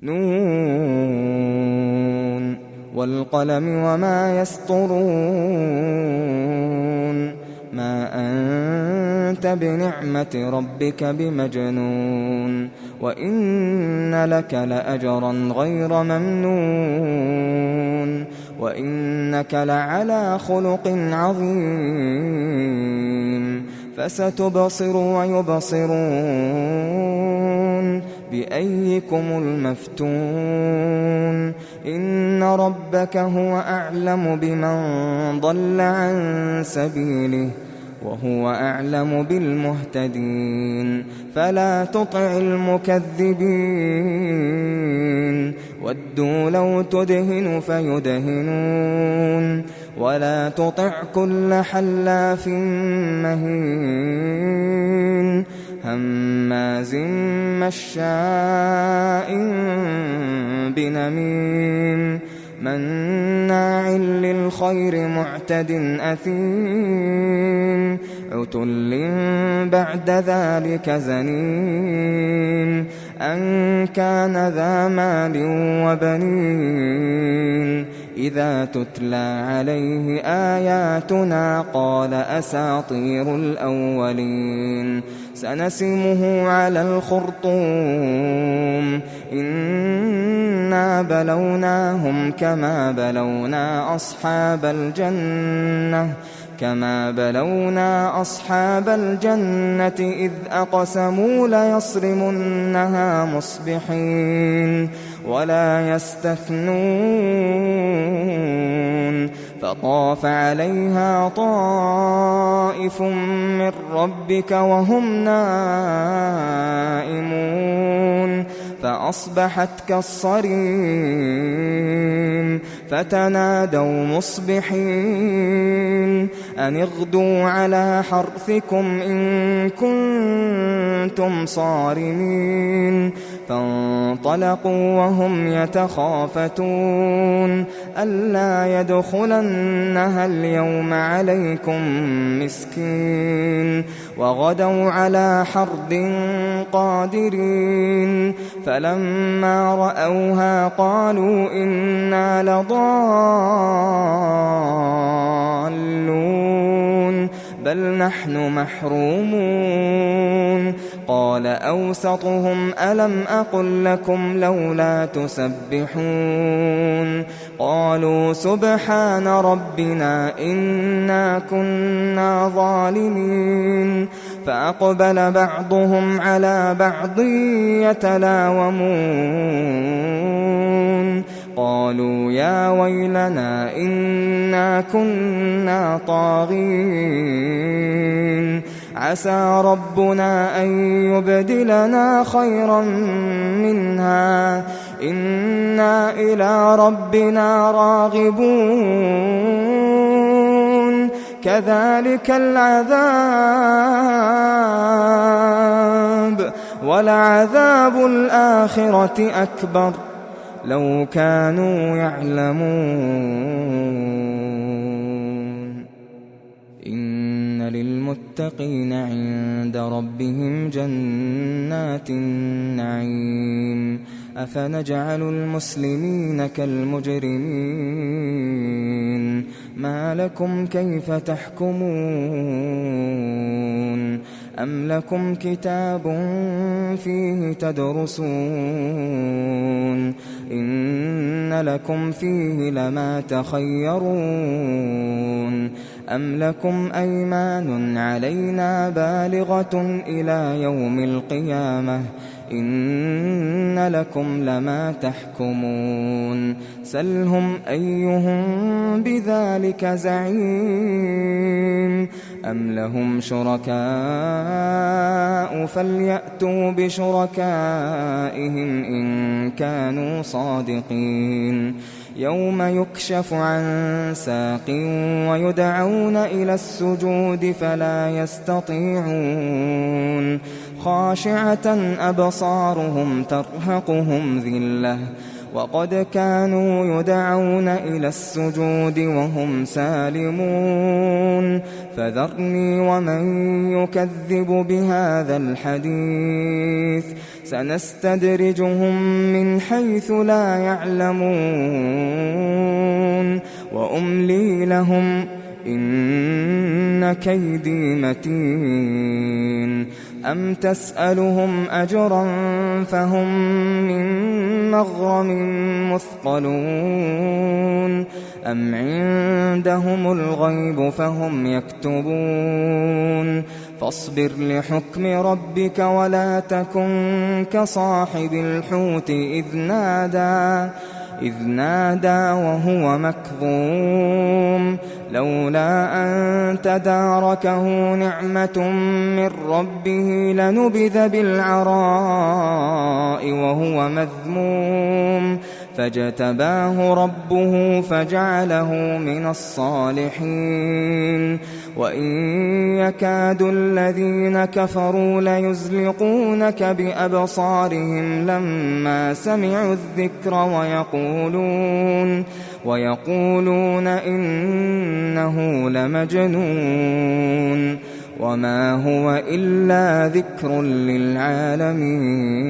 نون والقلم وما يسطرون ما أنت بنعمة ربك بمجنون وإن لك لأجرا غير ممنون وإنك لعلى خلق عظيم فستبصر ويبصرون بأيكم المفتون إن ربك هو أعلم بمن ضل عن سبيله وهو أعلم بالمهتدين فلا تطع المكذبين ودوا لو تدهن فيدهنون ولا تطع كل حلاف مهين هماز مشاء بنميم مناع للخير معتد أثيم عتل بعد ذلك زنيم أن كان ذا مال وبنين إذا تتلى عليه آياتنا قال أساطير الأولين سنسمه على الخرطوم إنا بلوناهم كما بلونا أصحاب الجنة إذ أقسموا ليصرمنها مصبحين ولا يستثنون فطاف عليها طائف من ربك وهم نائمون فأصبحت كالصريم فتنادوا مصبحين أن اغدوا على حرثكم إن كنتم صارمين فانطلقوا وهم يتخافتون ألا يدخلنها اليوم عليكم مسكين وغدوا على حرد قادرين فلما رأوها قالوا إنا لضالون بل نحن محرومون قال أوسطهم ألم أقل لكم لولا تسبحون قالوا سبحان ربنا إنا كنا ظالمين فأقبل بعضهم على بعض يتلاومون قالوا يا ويلنا إنا كنا طاغين عسى ربنا أن يبدلنا خيرا منها إنا إلى ربنا راغبون كذلك العذاب ولعذاب الآخرة أكبر لو كانوا يعلمون إن للمتقين عند ربهم جنات النعيم أفنجعل المسلمين كالمجرمين ما لكم كيف تحكمون أم لكم كتاب فيه تدرسون إن لكم فيه لما تخيرون أم لكم أيمان علينا بالغة إلى يوم القيامة إن لكم لما تحكمون سلهم أيهم بذلك زعيم أم لهم شركاء فليأتوا بشركائهم إن كانوا صادقين يوم يكشف عن ساق ويدعون إلى السجود فلا يستطيعون خاشعة أبصارهم ترهقهم ذلة وقد كانوا يدعون إلى السجود وهم سالمون فذرني ومن يكذب بهذا الحديث سنستدرجهم من حيث لا يعلمون وأملي لهم إن كيدي متين أم تسألهم أجرا فهم من مغرم مثقلون أم عندهم الغيب فهم يكتبون فاصبر لحكم ربك ولا تكن كصاحب الحوت إذ نادى وهو مكظوم لولا أن تداركه نعمة من ربه لنبذ بالعراء وهو مذموم فاجتباه ربه فجعله من الصالحين وإن يكاد الذين كفروا ليزلقونك بأبصارهم لما سمعوا الذكر ويقولون إنه لمجنون وما هو إلا ذكر للعالمين.